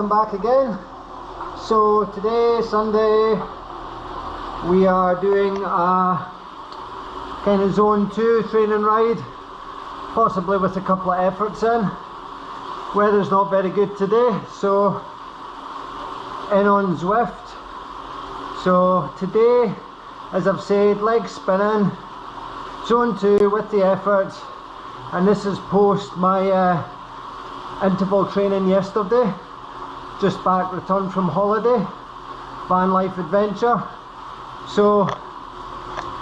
welcome back again. So today, Sunday, we are doing a kind of zone 2 training ride, possibly with a couple of efforts in. Weather's not very good today, so in on Zwift. So today, as I've said, leg spinning, zone 2 with the efforts, and this is post my interval training yesterday. Just back, returned from holiday, van life adventure. So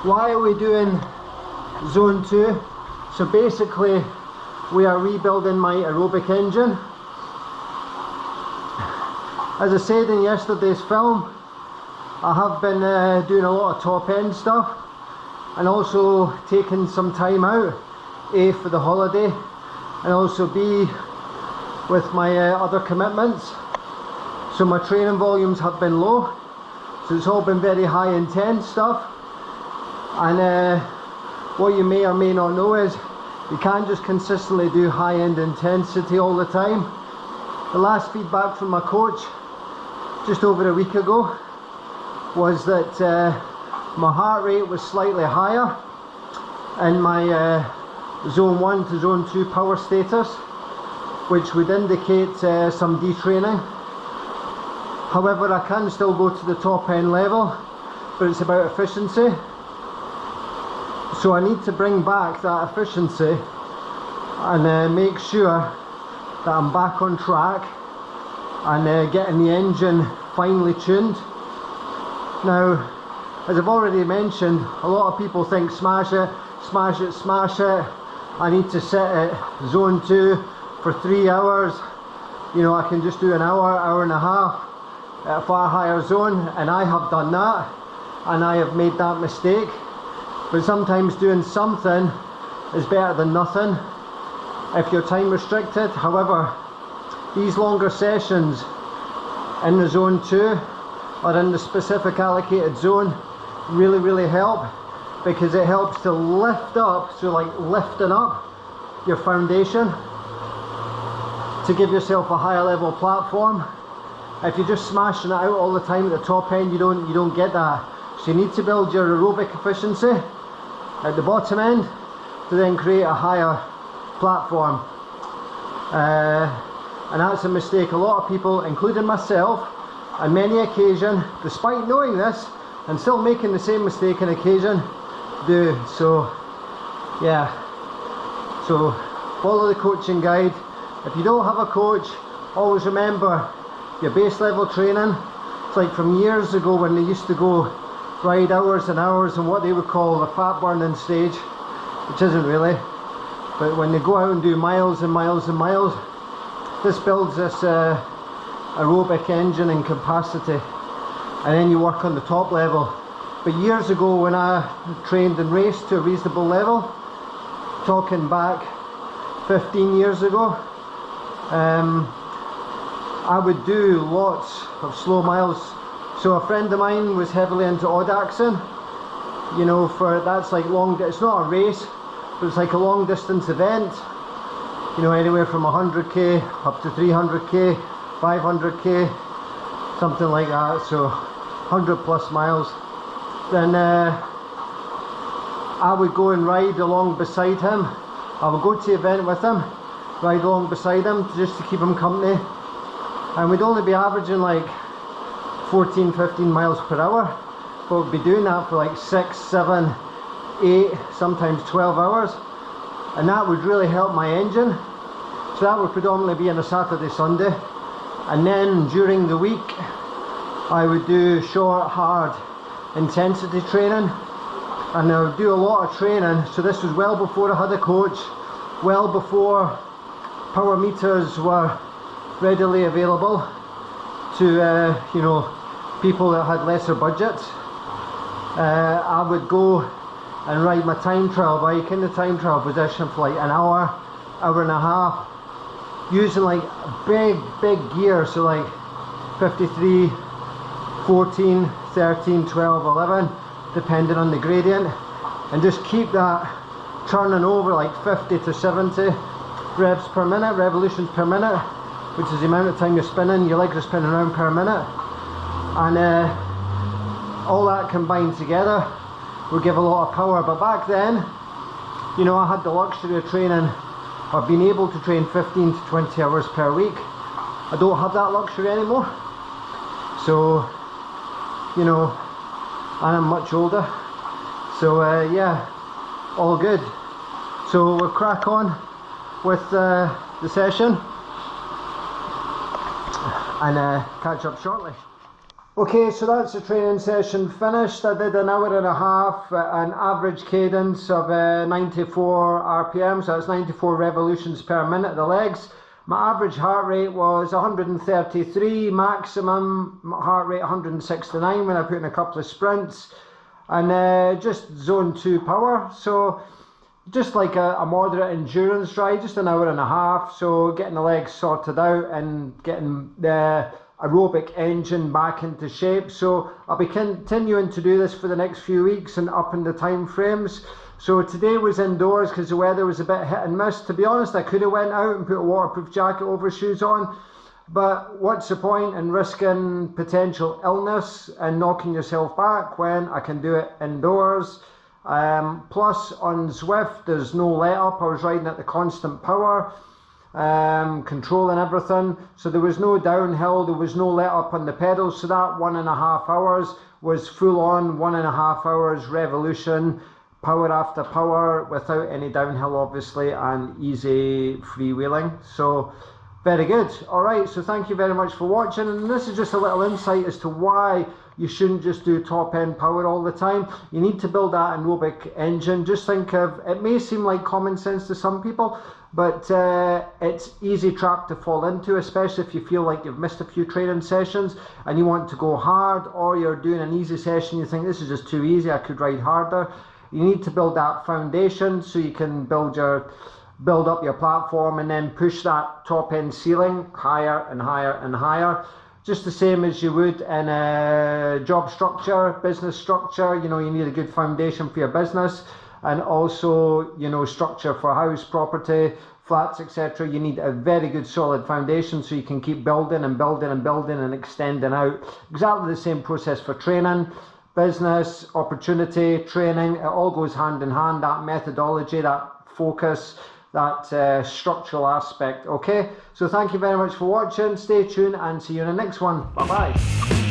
why are we doing zone 2? So basically we are rebuilding my aerobic engine. As I said in yesterday's film, I have been doing a lot of top end stuff and also taking some time out, A, for the holiday, and also B, with my other commitments. So my training volumes have been low, so it's all been very high intense stuff. And what you may or may not know is you can't just consistently do high end intensity all the time. The last feedback from my coach just over a week ago was that my heart rate was slightly higher in my zone 1 to zone 2 power status, which would indicate some detraining. However, I can still go to the top end level, but it's about efficiency. So I need to bring back that efficiency and make sure that I'm back on track and getting the engine finely tuned. Now, as I've already mentioned, a lot of people think smash it, smash it, smash it. I need to sit at zone 2 for 3 hours. You know, I can just do an hour, hour and a half at a far higher zone, and I have done that and I have made that mistake. But sometimes doing something is better than nothing if you're time restricted. However, these longer sessions in the zone 2 or in the specific allocated zone really help, because it helps to lift up, so like lifting up your foundation to give yourself a higher level platform. If you're just smashing it out all the time at the top end, you don't get that. So you need to build your aerobic efficiency at the bottom end to then create a higher platform. And that's a mistake a lot of people, including myself, on many occasions, despite knowing this and still making the same mistake on occasion, do. So yeah, so follow the coaching guide. If you don't have a coach, always remember your base level training. It's like from years ago when they used to go ride hours and hours in what they would call the fat burning stage, which isn't really, but when they go out and do miles and miles and miles, this builds this aerobic engine and capacity, and then you work on the top level. But years ago, when I trained and raced to a reasonable level, talking back 15 years ago, I would do lots of slow miles. So a friend of mine was heavily into Audaxing, you know, that's like long, it's not a race, but it's like a long distance event, you know, anywhere from 100k up to 300k, 500k, something like that, so 100 plus miles. Then I would go and ride along beside him. I would go to the event with him, ride along beside him just to keep him company, and we'd only be averaging like 14-15 miles per hour, but we'd be doing that for like 6, 7, 8, sometimes 12 hours, and that would really help my engine. So that would predominantly be on a Saturday, Sunday, and then during the week I would do short, hard intensity training, and I would do a lot of training. So this was well before I had a coach, well before power meters were readily available to you know, people that had lesser budgets. I would go and ride my time trial bike in the time trial position for like an hour, hour and a half, using like big gear, so like 53, 14, 13, 12, 11, depending on the gradient, and just keep that turning over like 50 to 70 revs per minute, revolutions per minute, which is the amount of time you're spinning, your legs are spinning around per minute, and all that combined together will give a lot of power. But back then, you know, I had the luxury of training, or being able to train 15 to 20 hours per week. I don't have that luxury anymore, so you know, and I'm much older, so yeah, all good. So we'll crack on with the session and catch up shortly. Okay, so that's the training session finished. I did an hour and a half, an average cadence of 94 RPM, so that's 94 revolutions per minute, the legs. My average heart rate was 133, maximum heart rate 169 when I put in a couple of sprints, and just zone 2 power, so just like a moderate endurance ride, just an hour and a half, so getting the legs sorted out and getting the aerobic engine back into shape. So I'll be continuing to do this for the next few weeks and up in the time frames. So today was indoors because the weather was a bit hit and miss. To be honest, I could have went out and put a waterproof jacket over shoes on, but what's the point in risking potential illness and knocking yourself back when I can do it indoors? Plus on Zwift there's no let up. I was riding at the constant power, controlling everything, so there was no downhill, there was no let up on the pedals, so that 1.5 hours was full on 1.5 hours revolution, power after power, without any downhill obviously, and easy freewheeling. So very good. Alright, so thank you very much for watching, and this is just a little insight as to why you shouldn't just do top end power all the time. You need to build that aerobic engine. Just think of, it may seem like common sense to some people, but it's easy trap to fall into, especially if you feel like you've missed a few training sessions and you want to go hard, or you're doing an easy session, you think this is just too easy, I could ride harder. You need to build that foundation so you can build up your platform and then push that top end ceiling higher and higher and higher. Just the same as you would in a job structure, business structure. You know, you need a good foundation for your business, and also, you know, structure for house, property, flats, etc. You need a very good solid foundation so you can keep building and building and building and extending out. Exactly the same process for training, business, opportunity, training. It all goes hand in hand, that methodology, that focus, that structural aspect. Okay, so thank you very much for watching, stay tuned and see you in the next one. Bye bye.